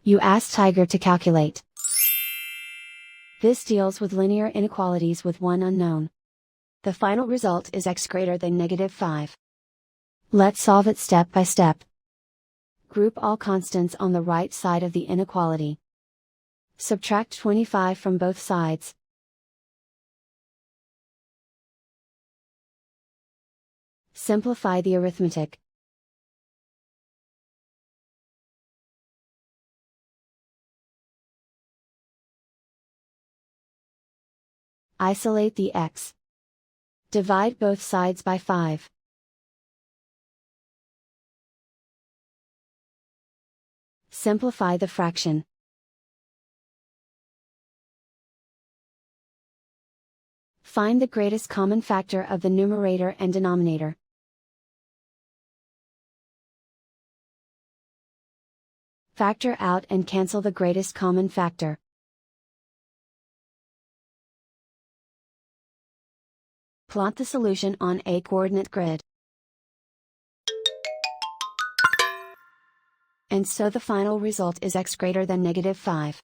You ask Tiger to calculate. This deals with linear inequalities with one unknown. The final result is x greater than -5. Let's solve it step by step. Group all constants on the right side of the inequality. Subtract 25 from both sides. Simplify the arithmetic. Isolate the x. Divide both sides by 5. Simplify the fraction. Find the greatest common factor of the numerator and denominator. Factor out and cancel the greatest common factor. Plot the solution on a coordinate grid. And so the final result is x greater than -5.